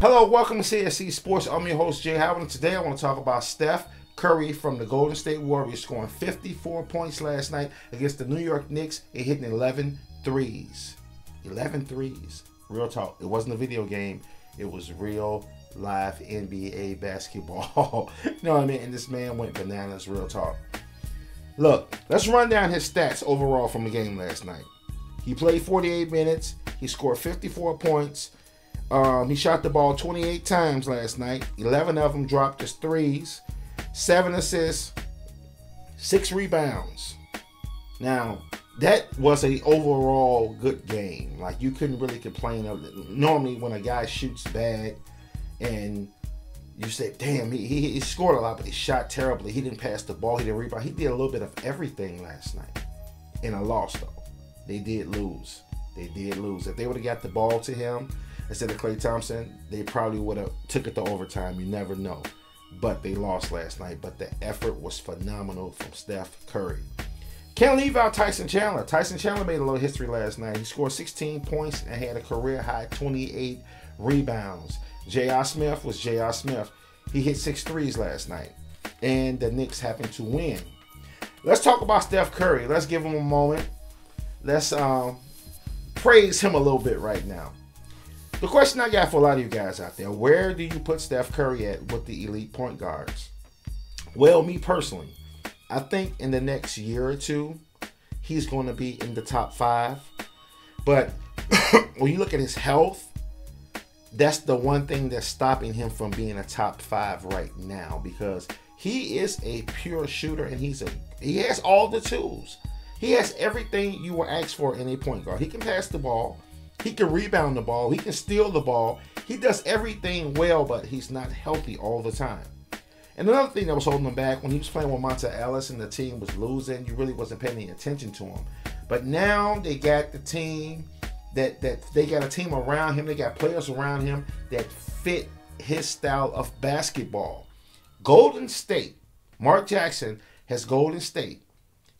Hello, welcome to CSC Sports. I'm your host, Jay Howard, and today I want to talk about Steph Curry from the Golden State Warriors scoring 54 points last night against the New York Knicks and hitting 11 threes. 11 threes. Real talk. It wasn't a video game. It was real live NBA basketball. You know what I mean? And this man went bananas, real talk. Look, let's run down his stats overall from the game last night. He played 48 minutes. He scored 54 points. He shot the ball 28 times last night. 11 of them dropped as threes. 7 assists. 6 rebounds. Now, that was an overall good game. Like, you couldn't really complain of it. Normally, when a guy shoots bad and you say, damn, he scored a lot, but he shot terribly. He didn't pass the ball. He didn't rebound. He did a little bit of everything last night. In a loss, though. They did lose. They did lose. If they would have got the ball to him instead of Klay Thompson, they probably would have took it to overtime. You never know. But they lost last night. But the effort was phenomenal from Steph Curry. Can't leave out Tyson Chandler. Tyson Chandler made a little history last night. He scored 16 points and had a career-high 28 rebounds. J.R. Smith was J.R. Smith. He hit 6 threes last night. And the Knicks happened to win. Let's talk about Steph Curry. Let's give him a moment. Let's praise him a little bit right now. The question I got for a lot of you guys out there, where do you put Steph Curry at with the elite point guards? Well, me personally, I think in the next year or two, he's going to be in the top 5. But when you look at his health, that's the one thing that's stopping him from being a top 5 right now, because he is a pure shooter and he has all the tools. He has everything you will ask for in a point guard. He can pass the ball. He can rebound the ball. He can steal the ball. He does everything well, but he's not healthy all the time. And another thing that was holding him back, when he was playing with Monta Ellis and the team was losing, you really wasn't paying any attention to him. But now they got the team that they got a team around him. They got players around him that fit his style of basketball. Golden State, Mark Jackson has Golden State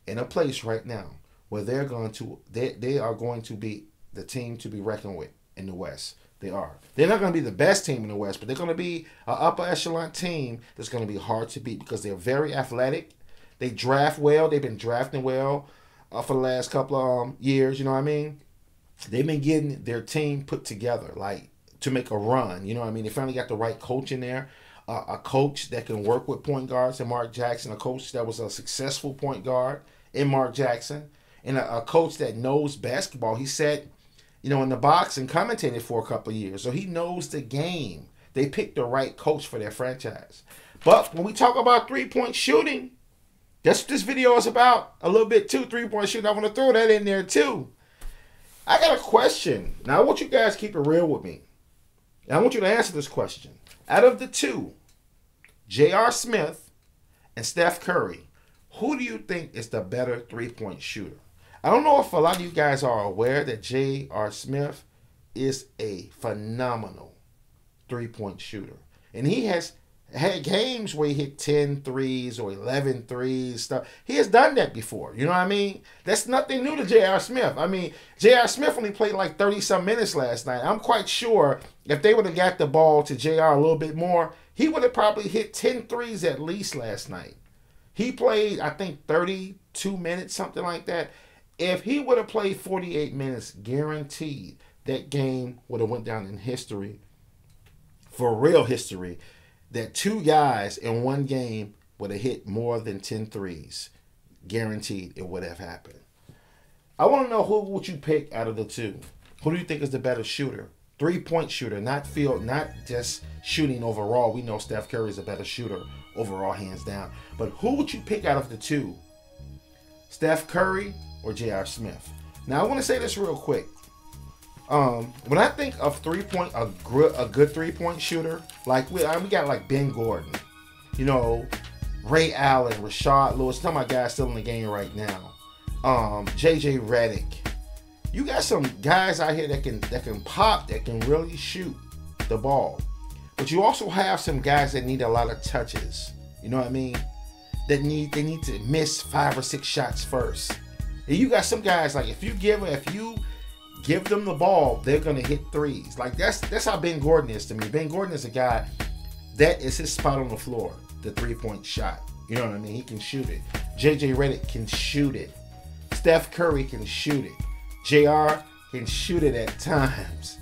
in a place right now where they are going to be the team to be reckoned with in the West. They are. They're not going to be the best team in the West, but they're going to be an upper echelon team that's going to be hard to beat because they're very athletic. They draft well. They've been drafting well for the last couple of years. You know what I mean? They've been getting their team put together, like, to make a run. You know what I mean? They finally got the right coach in there. A coach that can work with point guards in Mark Jackson, a coach that was a successful point guard in Mark Jackson, and a coach that knows basketball. He sat, in the box and commentated for a couple of years, so he knows the game. They picked the right coach for their franchise. But when we talk about three-point shooting, that's what this video is about. A little bit too, three-point shooting. I want to throw that in there too. I got a question. Now, I want you guys to keep it real with me. And I want you to answer this question. Out of the two, J.R. Smith and Steph Curry, who do you think is the better three-point shooter? I don't know if a lot of you guys are aware that J.R. Smith is a phenomenal three-point shooter. And he has had games where he hit 10 threes or 11 threes. Stuff. He has done that before. You know what I mean? That's nothing new to J.R. Smith. I mean, J.R. Smith only played like 30-some minutes last night. I'm quite sure if they would have got the ball to J.R. a little bit more, he would have probably hit 10 threes at least last night. He played, I think, 32 minutes, something like that. If he would have played 48 minutes, guaranteed that game would have went down in history, for real history, that 2 guys in one game would have hit more than 10 threes. Guaranteed it would have happened. I want to know, who would you pick out of the two? Who do you think is the better shooter? Three-point shooter, not just shooting overall. We know Steph Curry is a better shooter overall, hands down. But who would you pick out of the two? Steph Curry or J.R. Smith? Now, I want to say this real quick. When I think of a good three-point shooter, like we got like Ben Gordon, Ray Allen, Rashard Lewis. Some of my guys still in the game right now. J.J. Redick. You got some guys out here that can pop, that can really shoot the ball. But you also have some guys that need a lot of touches. You know what I mean? They need to miss 5 or 6 shots first. And you got some guys, like, if you give them the ball, they're gonna hit threes. Like that's how Ben Gordon is to me. Ben Gordon is a guy that is his spot on the floor, the 3-point shot. You know what I mean? He can shoot it. JJ Redick can shoot it. Steph Curry can shoot it. JR can shoot it at times.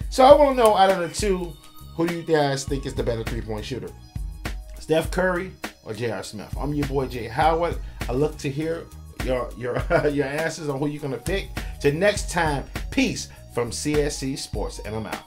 So I want to know, out of the two, who do you guys think is the better 3-point shooter? Steph Curry or J.R. Smith? I'm your boy Jay Howard. I look to hear your answers on who you're gonna pick. Till next time, peace from CSC Sports, and I'm out.